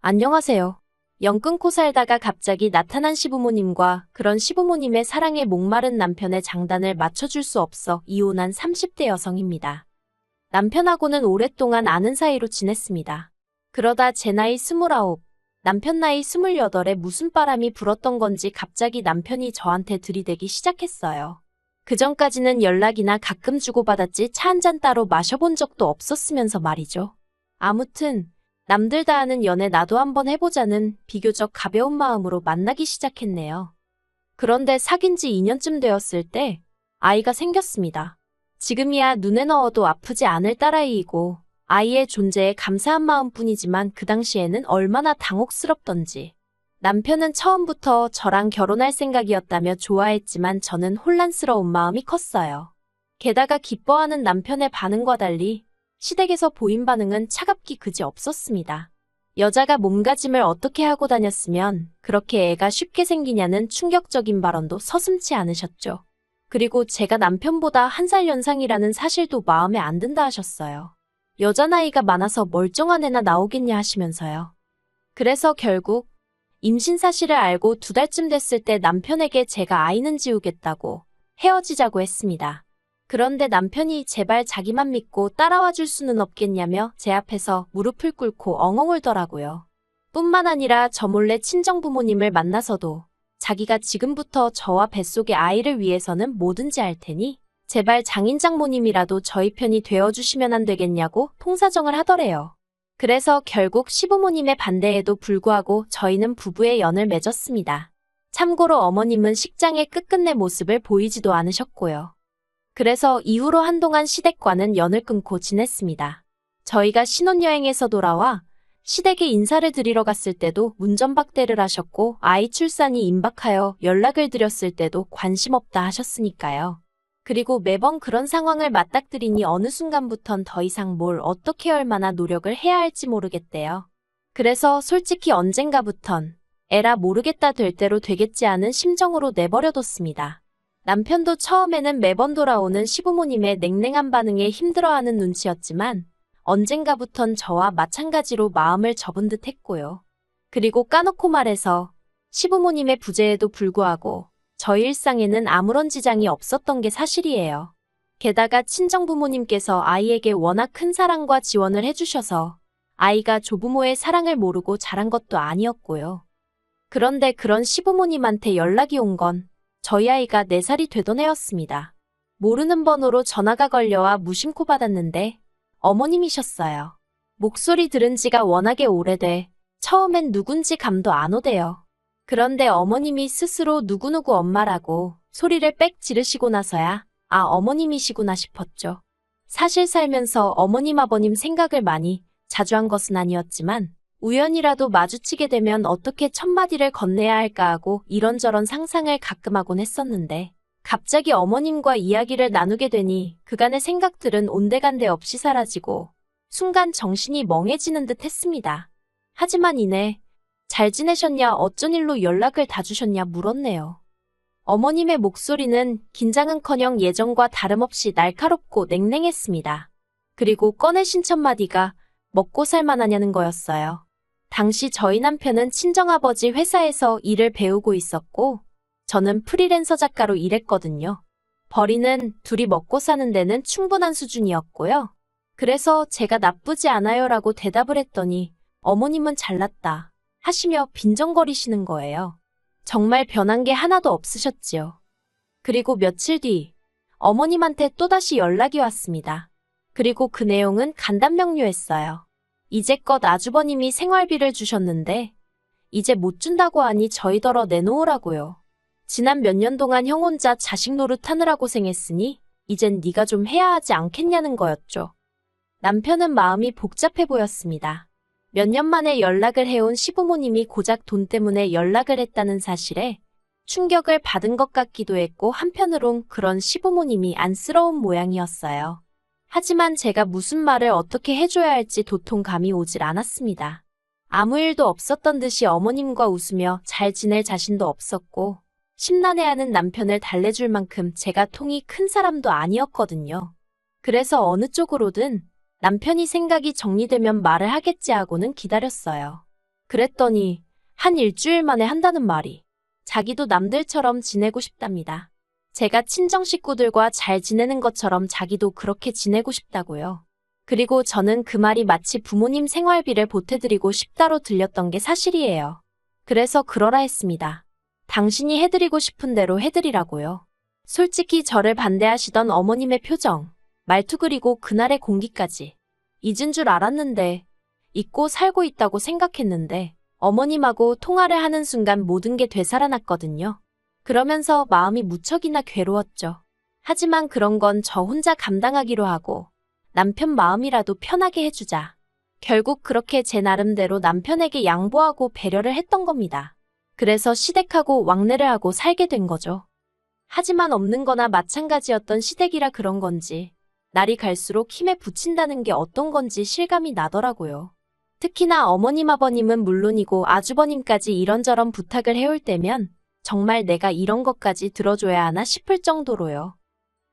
안녕하세요. 연 끊고 살다가 갑자기 나타난 시부모님과 그런 시부모님의 사랑에 목마른 남편의 장단을 맞춰줄 수 없어 이혼한 30대 여성입니다. 남편하고는 오랫동안 아는 사이로 지냈습니다. 그러다 제 나이 29, 남편 나이 28에 무슨 바람이 불었던 건지 갑자기 남편이 저한테 들이대기 시작했어요. 그전까지는 연락이나 가끔 주고받았지 차 한 잔 따로 마셔본 적도 없었으면서 말이죠. 아무튼 남들 다 하는 연애 나도 한번 해보자는 비교적 가벼운 마음으로 만나기 시작했네요. 그런데 사귄 지 2년쯤 되었을 때 아이가 생겼습니다. 지금이야 눈에 넣어도 아프지 않을 딸아이이고 아이의 존재에 감사한 마음뿐이지만 그 당시에는 얼마나 당혹스럽던지. 남편은 처음부터 저랑 결혼할 생각이었다며 좋아했지만 저는 혼란스러운 마음이 컸어요. 게다가 기뻐하는 남편의 반응과 달리 시댁에서 보인 반응은 차갑기 그지 없었습니다. 여자가 몸가짐을 어떻게 하고 다녔으면 그렇게 애가 쉽게 생기냐는 충격적인 발언도 서슴지 않으셨죠. 그리고 제가 남편보다 1살 연상이라는 사실도 마음에 안 든다 하셨어요. 여자 나이가 많아서 멀쩡한 애나 나오겠냐 하시면서요. 그래서 결국 임신 사실을 알고 2달쯤 됐을 때 남편에게 제가 아이는 지우겠다고 헤어지자고 했습니다. 그런데 남편이 제발 자기만 믿고 따라와 줄 수는 없겠냐며 제 앞에서 무릎을 꿇고 엉엉 울더라고요. 뿐만 아니라 저 몰래 친정부모님을 만나서도 자기가 지금부터 저와 뱃속의 아이를 위해서는 뭐든지 할 테니 제발 장인장모님이라도 저희 편이 되어주시면 안 되겠냐고 통사정을 하더래요. 그래서 결국 시부모님의 반대에도 불구하고 저희는 부부의 연을 맺었습니다. 참고로 어머님은 식장의 끝끝내 모습을 보이지도 않으셨고요. 그래서 이후로 한동안 시댁과는 연을 끊고 지냈습니다. 저희가 신혼여행에서 돌아와 시댁에 인사를 드리러 갔을 때도 문전박대를 하셨고 아이 출산이 임박하여 연락을 드렸을 때도 관심 없다 하셨으니까요. 그리고 매번 그런 상황을 맞닥뜨리니 어느 순간부턴 더 이상 뭘 어떻게 얼마나 노력을 해야 할지 모르겠대요. 그래서 솔직히 언젠가부턴 에라 모르겠다 될 대로 되겠지 하는 심정으로 내버려뒀습니다. 남편도 처음에는 매번 돌아오는 시부모님의 냉랭한 반응에 힘들어하는 눈치였지만 언젠가부턴 저와 마찬가지로 마음을 접은 듯 했고요. 그리고 까놓고 말해서 시부모님의 부재에도 불구하고 저희 일상에는 아무런 지장이 없었던 게 사실이에요. 게다가 친정부모님께서 아이에게 워낙 큰 사랑과 지원을 해주셔서 아이가 조부모의 사랑을 모르고 자란 것도 아니었고요. 그런데 그런 시부모님한테 연락이 온 건 저희 아이가 4살이 되던 해였습니다. 모르는 번호로 전화가 걸려와 무심코 받았는데 어머님이셨어요. 목소리 들은 지가 워낙에 오래돼 처음엔 누군지 감도 안 오대요. 그런데 어머님이 스스로 누구누구 엄마라고 소리를 빽 지르시고 나서야 아 어머님이시구나 싶었죠. 사실 살면서 어머님 아버님 생각을 많이 자주 한 것은 아니었지만 우연이라도 마주치게 되면 어떻게 첫마디를 건네야 할까 하고 이런저런 상상을 가끔 하곤 했었는데 갑자기 어머님과 이야기를 나누게 되니 그간의 생각들은 온데간데 없이 사라지고 순간 정신이 멍해지는 듯 했습니다. 하지만 이내 잘 지내셨냐 어쩐 일로 연락을 다 주셨냐 물었네요. 어머님의 목소리는 긴장은커녕 예전과 다름없이 날카롭고 냉랭했습니다. 그리고 꺼내신 첫마디가 먹고 살만하냐는 거였어요. 당시 저희 남편은 친정아버지 회사에서 일을 배우고 있었고 저는 프리랜서 작가로 일했거든요. 벌이는 둘이 먹고 사는 데는 충분한 수준이었고요. 그래서 제가 나쁘지 않아요라고 대답을 했더니 어머님은 잘났다 하시며 빈정거리시는 거예요. 정말 변한 게 하나도 없으셨지요. 그리고 며칠 뒤 어머님한테 또다시 연락이 왔습니다. 그리고 그 내용은 간단명료했어요. 이제껏 아주버님이 생활비를 주셨는데 이제 못 준다고 하니 저희더러 내놓으라고요. 지난 몇 년 동안 형 혼자 자식 노릇하느라 고생했으니 이젠 네가 좀 해야 하지 않겠냐는 거였죠. 남편은 마음이 복잡해 보였습니다. 몇 년 만에 연락을 해온 시부모님이 고작 돈 때문에 연락을 했다는 사실에 충격을 받은 것 같기도 했고 한편으론 그런 시부모님이 안쓰러운 모양이었어요. 하지만 제가 무슨 말을 어떻게 해줘야 할지 도통 감이 오질 않았습니다. 아무 일도 없었던 듯이 어머님과 웃으며 잘 지낼 자신도 없었고 심란해하는 남편을 달래줄 만큼 제가 통이 큰 사람도 아니었거든요. 그래서 어느 쪽으로든 남편이 생각이 정리되면 말을 하겠지 하고는 기다렸어요. 그랬더니 한 일주일 만에 한다는 말이 자기도 남들처럼 지내고 싶답니다. 제가 친정 식구들과 잘 지내는 것처럼 자기도 그렇게 지내고 싶다고요. 그리고 저는 그 말이 마치 부모님 생활비를 보태드리고 싶다로 들렸던 게 사실이에요. 그래서 그러라 했습니다. 당신이 해드리고 싶은 대로 해드리라고요. 솔직히 저를 반대하시던 어머님의 표정, 말투 그리고 그날의 공기까지 잊은 줄 알았는데, 잊고 살고 있다고 생각했는데 어머님하고 통화를 하는 순간 모든 게 되살아났거든요. 그러면서 마음이 무척이나 괴로웠죠. 하지만 그런 건 저 혼자 감당하기로 하고 남편 마음이라도 편하게 해주자. 결국 그렇게 제 나름대로 남편에게 양보하고 배려를 했던 겁니다. 그래서 시댁하고 왕래를 하고 살게 된 거죠. 하지만 없는 거나 마찬가지였던 시댁이라 그런 건지 날이 갈수록 힘에 부친다는 게 어떤 건지 실감이 나더라고요. 특히나 어머님 아버님은 물론이고 아주버님까지 이런저런 부탁을 해올 때면 정말 내가 이런 것까지 들어줘야 하나 싶을 정도로요.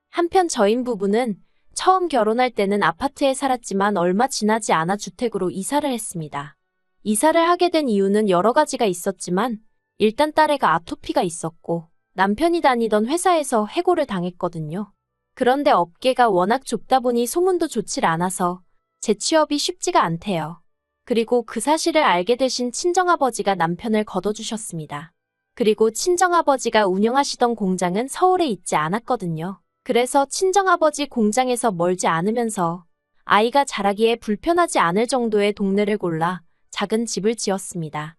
한편 저희 부부는 처음 결혼할 때는 아파트에 살았지만 얼마 지나지 않아 주택으로 이사를 했습니다. 이사를 하게 된 이유는 여러 가지가 있었지만 일단 딸애가 아토피가 있었고 남편이 다니던 회사에서 해고를 당했거든요. 그런데 업계가 워낙 좁다 보니 소문도 좋질 않아서 재취업이 쉽지가 않대요. 그리고 그 사실을 알게 되신 친정아버지가 남편을 걷어주셨습니다. 그리고 친정아버지가 운영하시던 공장은 서울에 있지 않았거든요. 그래서 친정아버지 공장에서 멀지 않으면서 아이가 자라기에 불편하지 않을 정도의 동네를 골라 작은 집을 지었습니다.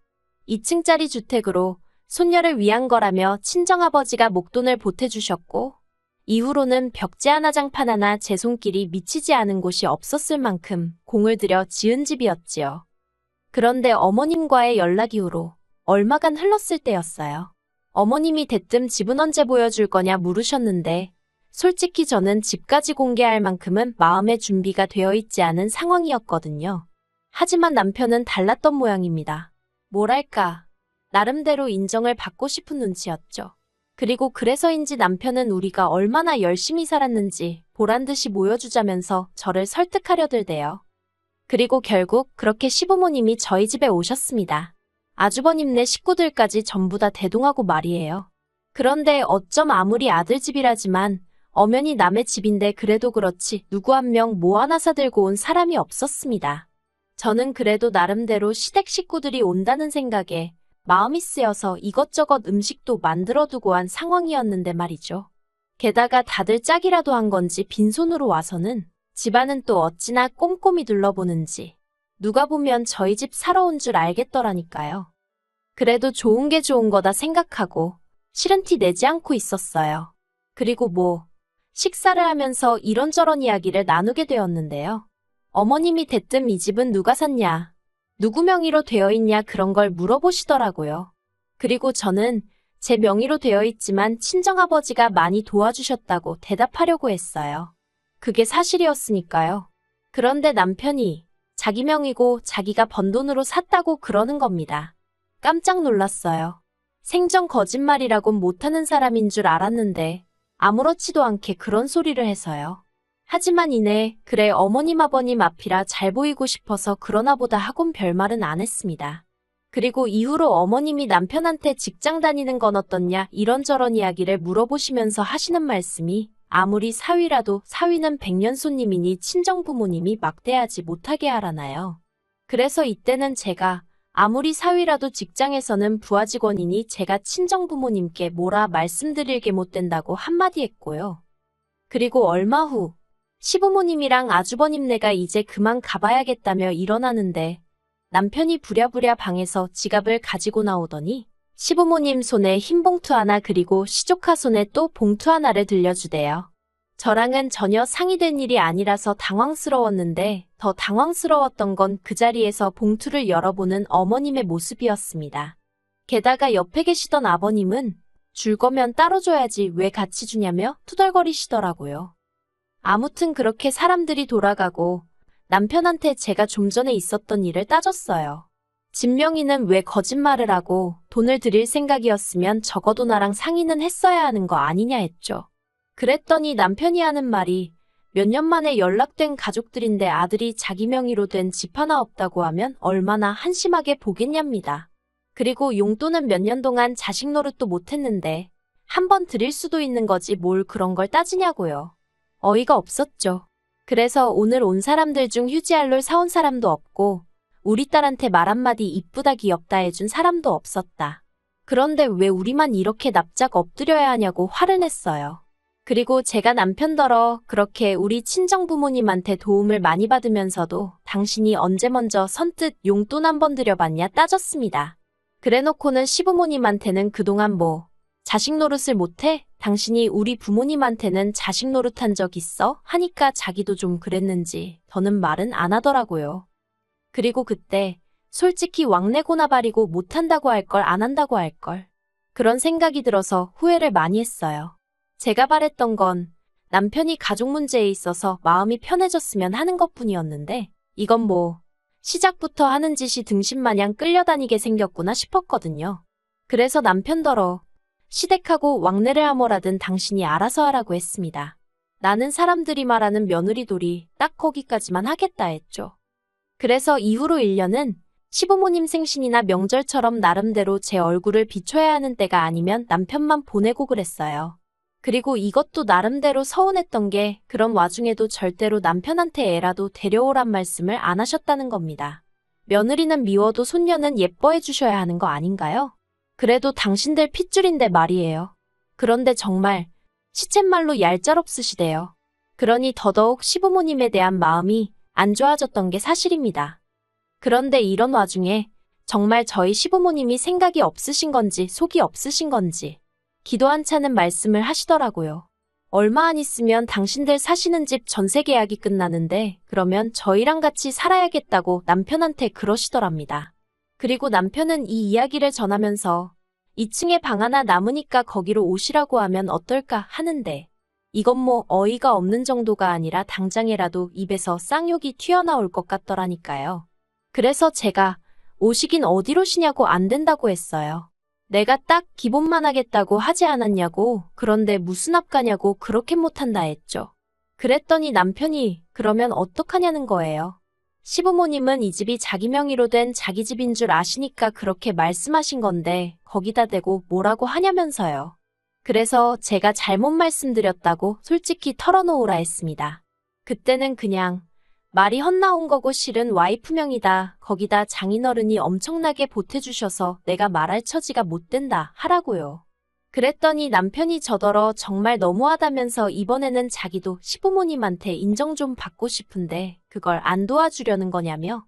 2층짜리 주택으로 손녀를 위한 거라며 친정아버지가 목돈을 보태주셨고 이후로는 벽지 하나 장판 하나 제 손길이 미치지 않은 곳이 없었을 만큼 공을 들여 지은 집이었지요. 그런데 어머님과의 연락 이후로 얼마간 흘렀을 때였어요. 어머님이 대뜸 집은 언제 보여줄 거냐 물으셨는데 솔직히 저는 집까지 공개할 만큼은 마음의 준비가 되어 있지 않은 상황이었거든요. 하지만 남편은 달랐던 모양입니다. 뭐랄까, 나름대로 인정을 받고 싶은 눈치였죠. 그리고 그래서인지 남편은 우리가 얼마나 열심히 살았는지 보란듯이 보여주자면서 저를 설득하려 들대요. 그리고 결국 그렇게 시부모님이 저희 집에 오셨습니다. 아주버님네 식구들까지 전부 다 대동하고 말이에요. 그런데 어쩜 아무리 아들 집이라지만 엄연히 남의 집인데 그래도 그렇지 누구 한 명 뭐 하나 사들고 온 사람이 없었습니다. 저는 그래도 나름대로 시댁 식구들이 온다는 생각에 마음이 쓰여서 이것저것 음식도 만들어두고 한 상황이었는데 말이죠. 게다가 다들 짝이라도 한 건지 빈손으로 와서는 집안은 또 어찌나 꼼꼼히 둘러보는지 누가 보면 저희 집 사러 온 줄 알겠더라니까요. 그래도 좋은 게 좋은 거다 생각하고 싫은 티 내지 않고 있었어요. 그리고 식사를 하면서 이런저런 이야기를 나누게 되었는데요. 어머님이 대뜸 이 집은 누가 샀냐, 누구 명의로 되어 있냐 그런 걸 물어보시더라고요. 그리고 저는 제 명의로 되어 있지만 친정아버지가 많이 도와주셨다고 대답하려고 했어요. 그게 사실이었으니까요. 그런데 남편이 자기 명의고 자기가 번 돈으로 샀다고 그러는 겁니다. 깜짝 놀랐어요. 생전 거짓말이라곤 못하는 사람인 줄 알았는데 아무렇지도 않게 그런 소리를 해서요. 하지만 이내 그래 어머님 아버님 앞이라 잘 보이고 싶어서 그러나 보다 하곤 별말은 안 했습니다. 그리고 이후로 어머님이 남편한테 직장 다니는 건 어떻냐 이런저런 이야기를 물어보시면서 하시는 말씀이 아무리 사위라도 사위는 백년 손님이니 친정부모님이 막대하지 못하게 하라나요. 그래서 이때는 제가 아무리 사위라도 직장에서는 부하 직원이니 제가 친정부모님께 뭐라 말씀드릴 게 못 된다고 한마디 했고요. 그리고 얼마 후 시부모님이랑 아주버님네가 이제 그만 가봐야겠다며 일어나는데 남편이 부랴부랴 방에서 지갑을 가지고 나오더니 시부모님 손에 흰 봉투 하나 그리고 시조카 손에 또 봉투 하나를 들려주대요. 저랑은 전혀 상의된 일이 아니라서 당황스러웠는데 더 당황스러웠던 건 그 자리에서 봉투를 열어보는 어머님의 모습이었습니다. 게다가 옆에 계시던 아버님은 줄 거면 따로 줘야지 왜 같이 주냐며 투덜거리시더라고요. 아무튼 그렇게 사람들이 돌아가고 남편한테 제가 좀 전에 있었던 일을 따졌어요. 집 명의는 왜 거짓말을 하고 돈을 드릴 생각이었으면 적어도 나랑 상의는 했어야 하는 거 아니냐 했죠. 그랬더니 남편이 하는 말이 몇 년 만에 연락된 가족들인데 아들이 자기 명의로 된 집 하나 없다고 하면 얼마나 한심하게 보겠냐입니다. 그리고 용돈은 몇 년 동안 자식 노릇도 못했는데 한 번 드릴 수도 있는 거지 뭘 그런 걸 따지냐고요. 어이가 없었죠. 그래서 오늘 온 사람들 중 휴지알롤 사온 사람도 없고 우리 딸한테 말 한마디 이쁘다 귀엽다 해준 사람도 없었다. 그런데 왜 우리만 이렇게 납작 엎드려야 하냐고 화를 냈어요. 그리고 제가 남편더러 그렇게 우리 친정부모님한테 도움을 많이 받으면서도 당신이 언제 먼저 선뜻 용돈 한 번 드려봤냐 따졌습니다. 그래놓고는 시부모님한테는 그동안 뭐 자식 노릇을 못해? 당신이 우리 부모님한테는 자식 노릇한 적 있어? 하니까 자기도 좀 그랬는지 더는 말은 안 하더라고요. 그리고 그때 솔직히 왕래고나발이고 못한다고 할 걸 안 한다고 할 걸. 그런 생각이 들어서 후회를 많이 했어요. 제가 바랬던 건 남편이 가족 문제에 있어서 마음이 편해졌으면 하는 것뿐이었는데 이건 뭐 시작부터 하는 짓이 등신마냥 끌려다니게 생겼구나 싶었거든요. 그래서 남편더러 시댁하고 왕래를 하뭐라든 당신이 알아서 하라고 했습니다. 나는 사람들이 말하는 며느리돌이 딱 거기까지만 하겠다 했죠. 그래서 이후로 1년은 시부모님 생신이나 명절처럼 나름대로 제 얼굴을 비춰야 하는 때가 아니면 남편만 보내고 그랬어요. 그리고 이것도 나름대로 서운했던 게 그런 와중에도 절대로 남편한테 애라도 데려오란 말씀을 안 하셨다는 겁니다. 며느리는 미워도 손녀는 예뻐해 주셔야 하는 거 아닌가요? 그래도 당신들 핏줄인데 말이에요. 그런데 정말 시쳇말로 얄짤없으시대요. 그러니 더더욱 시부모님에 대한 마음이 안 좋아졌던 게 사실입니다. 그런데 이런 와중에 정말 저희 시부모님이 생각이 없으신 건지 속이 없으신 건지 기도 한 차는 말씀을 하시더라고요. 얼마 안 있으면 당신들 사시는 집 전세 계약이 끝나는데 그러면 저희랑 같이 살아야겠다고 남편한테 그러시더랍니다. 그리고 남편은 이 이야기를 전하면서 2층에 방 하나 남으니까 거기로 오시라고 하면 어떨까 하는데 이건 뭐 어이가 없는 정도가 아니라 당장에라도 입에서 쌍욕이 튀어나올 것 같더라니까요. 그래서 제가 오시긴 어디로 쉬냐고 안 된다고 했어요. 내가 딱 기본만 하겠다고 하지 않았냐고 그런데 무슨 앞가냐고 그렇게 못한다 했죠. 그랬더니 남편이 그러면 어떡하냐는 거예요. 시부모님은 이 집이 자기 명의로 된 자기 집인 줄 아시니까 그렇게 말씀하신 건데 거기다 대고 뭐라고 하냐면서요. 그래서 제가 잘못 말씀드렸다고 솔직히 털어놓으라 했습니다. 그때는 그냥 말이 헛나온 거고 실은 와이프 명이다. 거기다 장인어른이 엄청나게 보태주셔서 내가 말할 처지가 못 된다 하라고요. 그랬더니 남편이 저더러 정말 너무하다면서 이번에는 자기도 시부모님한테 인정 좀 받고 싶은데 그걸 안 도와주려는 거냐며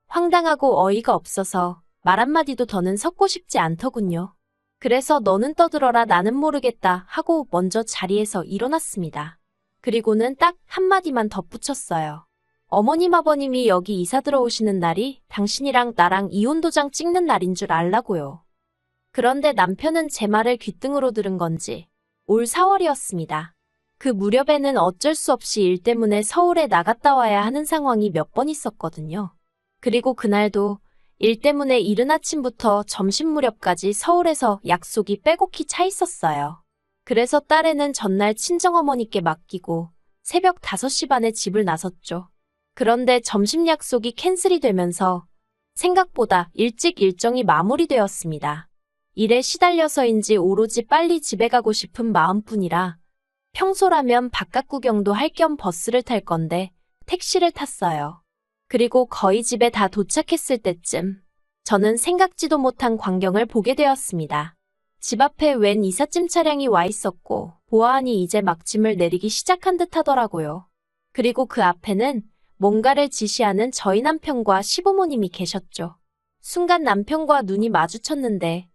황당하고 어이가 없어서 말 한마디도 더는 섞고 싶지 않더군요. 그래서 너는 떠들어라 나는 모르겠다 하고 먼저 자리에서 일어났습니다. 그리고는 딱 한마디만 덧붙였어요. 어머님 아버님이 여기 이사 들어오시는 날이 당신이랑 나랑 이혼도장 찍는 날인 줄 알라고요. 그런데 남편은 제 말을 귓등으로 들은 건지 올 4월이었습니다. 그 무렵에는 어쩔 수 없이 일 때문에 서울에 나갔다 와야 하는 상황이 몇 번 있었거든요. 그리고 그날도 일 때문에 이른 아침부터 점심 무렵까지 서울에서 약속이 빼곡히 차 있었어요. 그래서 딸애는 전날 친정어머니께 맡기고 새벽 5시 반에 집을 나섰죠. 그런데 점심 약속이 캔슬이 되면서 생각보다 일찍 일정이 마무리되었습니다. 일에 시달려서인지 오로지 빨리 집에 가고 싶은 마음뿐이라 평소라면 바깥 구경도 할 겸 버스를 탈 건데 택시를 탔어요. 그리고 거의 집에 다 도착했을 때쯤 저는 생각지도 못한 광경을 보게 되었습니다. 집 앞에 웬 이삿짐 차량이 와 있었고 보아하니 이제 막 짐을 내리기 시작한 듯 하더라고요. 그리고 그 앞에는 뭔가를 지시하는 저희 남편과 시부모님이 계셨죠. 순간 남편과 눈이 마주쳤는데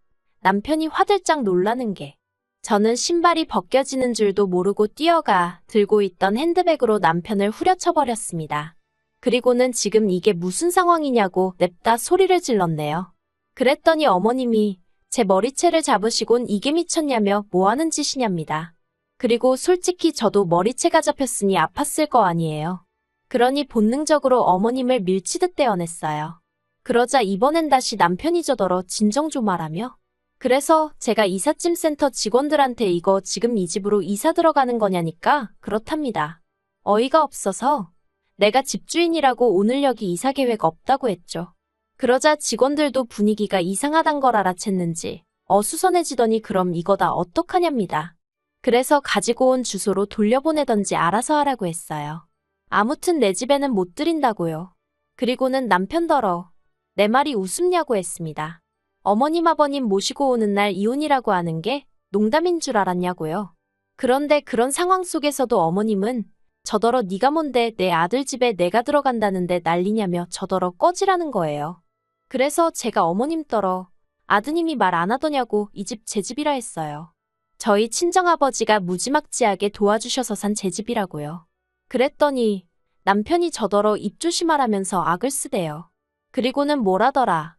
남편이 화들짝 놀라는 게 저는 신발이 벗겨지는 줄도 모르고 뛰어가 들고 있던 핸드백으로 남편을 후려쳐버렸습니다. 그리고는 지금 이게 무슨 상황이냐고 냅다 소리를 질렀네요. 그랬더니 어머님이 제 머리채를 잡으시곤 이게 미쳤냐며 뭐하는 짓이냐입니다. 그리고 솔직히 저도 머리채가 잡혔으니 아팠을 거 아니에요. 그러니 본능적으로 어머님을 밀치듯 떼어냈어요. 그러자 이번엔 다시 남편이 저더러 진정 좀 하라며 그래서 제가 이삿짐 센터 직원들한테 이거 지금 이 집으로 이사 들어가는 거냐니까 그렇답니다. 어이가 없어서 내가 집주인이라고 오늘 여기 이사 계획 없다고 했죠. 그러자 직원들도 분위기가 이상하단 걸 알아챘는지 어수선해지더니 그럼 이거 다 어떡하냐입니다. 그래서 가지고 온 주소로 돌려보내던지 알아서 하라고 했어요. 아무튼 내 집에는 못 들인다고요. 그리고는 남편더러 내 말이 우습냐고 했습니다. 어머님 아버님 모시고 오는 날 이혼이라고 하는 게 농담인 줄 알았냐고요. 그런데 그런 상황 속에서도 어머님은 저더러 네가 뭔데 내 아들 집에 내가 들어간다는데 난리냐며 저더러 꺼지라는 거예요. 그래서 제가 어머님더러 아드님이 말 안 하더냐고 이 집 제 집이라 했어요. 저희 친정아버지가 무지막지하게 도와주셔서 산 제 집이라고요. 그랬더니 남편이 저더러 입 조심하라면서 악을 쓰대요. 그리고는 뭐라더라.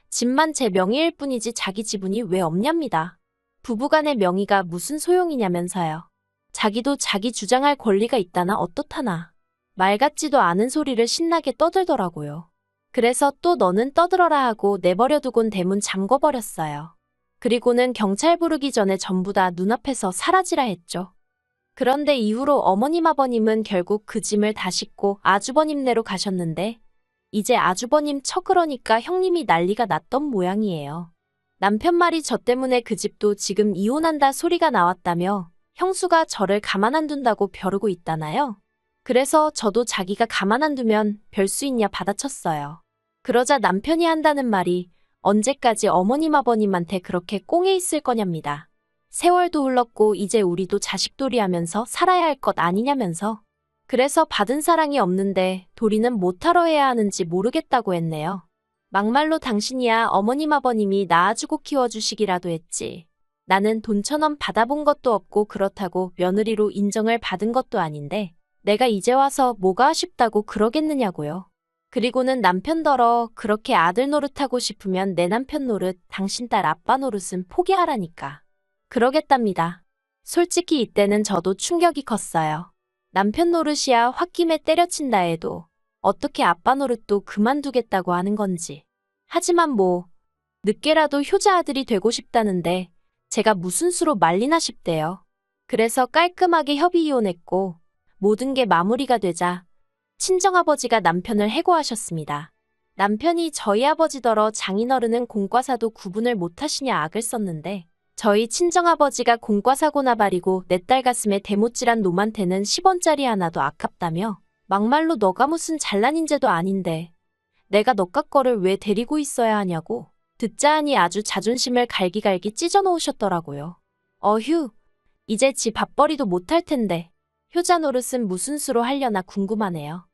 집만 제 명의일 뿐이지 자기 지분이 왜 없냐입니다. 부부간의 명의가 무슨 소용이냐면서요. 자기도 자기 주장할 권리가 있다나 어떻다나. 말 같지도 않은 소리를 신나게 떠들더라고요. 그래서 또 너는 떠들어라 하고 내버려두곤 대문 잠궈버렸어요. 그리고는 경찰 부르기 전에 전부 다 눈앞에서 사라지라 했죠. 그런데 이후로 어머님 아버님은 결국 그 짐을 다 싣고 아주버님네로 가셨는데 이제 아주버님 처 그러니까 형님이 난리가 났던 모양이에요. 남편 말이 저 때문에 그 집도 지금 이혼한다 소리가 나왔다며 형수가 저를 가만 안 둔다고 벼르고 있다나요? 그래서 저도 자기가 가만 안 두면 별 수 있냐 받아쳤어요. 그러자 남편이 한다는 말이 언제까지 어머님 아버님한테 그렇게 꽁에 있을 거냐입니다. 세월도 흘렀고 이제 우리도 자식돌이 하면서 살아야 할 것 아니냐면서. 그래서 받은 사랑이 없는데 도리는 못하러 해야 하는지 모르겠다고 했네요. 막말로 당신이야 어머님 아버님이 낳아주고 키워주시기라도 했지. 나는 돈 1,000원 받아본 것도 없고 그렇다고 며느리로 인정을 받은 것도 아닌데 내가 이제 와서 뭐가 아쉽다고 그러겠느냐고요. 그리고는 남편더러 그렇게 아들 노릇하고 싶으면 내 남편 노릇, 당신 딸 아빠 노릇은 포기하라니까. 그러겠답니다. 솔직히 이때는 저도 충격이 컸어요. 남편 노릇이야 홧김에 때려친다 해도 어떻게 아빠 노릇도 그만두겠다고 하는 건지. 하지만 뭐 늦게라도 효자 아들이 되고 싶다는데 제가 무슨 수로 말리나 싶대요. 그래서 깔끔하게 협의 이혼했고 모든 게 마무리가 되자 친정아버지가 남편을 해고하셨습니다. 남편이 저희 아버지더러 장인어른은 공과사도 구분을 못하시냐 악을 썼는데 저희 친정아버지가 공과사고나 바리고 내 딸 가슴에 대못질한 놈한테는 10원짜리 하나도 아깝다며 막말로 너가 무슨 잘난 인재도 아닌데 내가 너깟 거를 왜 데리고 있어야 하냐고 듣자 하니 아주 자존심을 갈기갈기 찢어놓으셨더라고요. 어휴, 이제 지 밥벌이도 못할 텐데 효자 노릇은 무슨 수로 하려나 궁금하네요.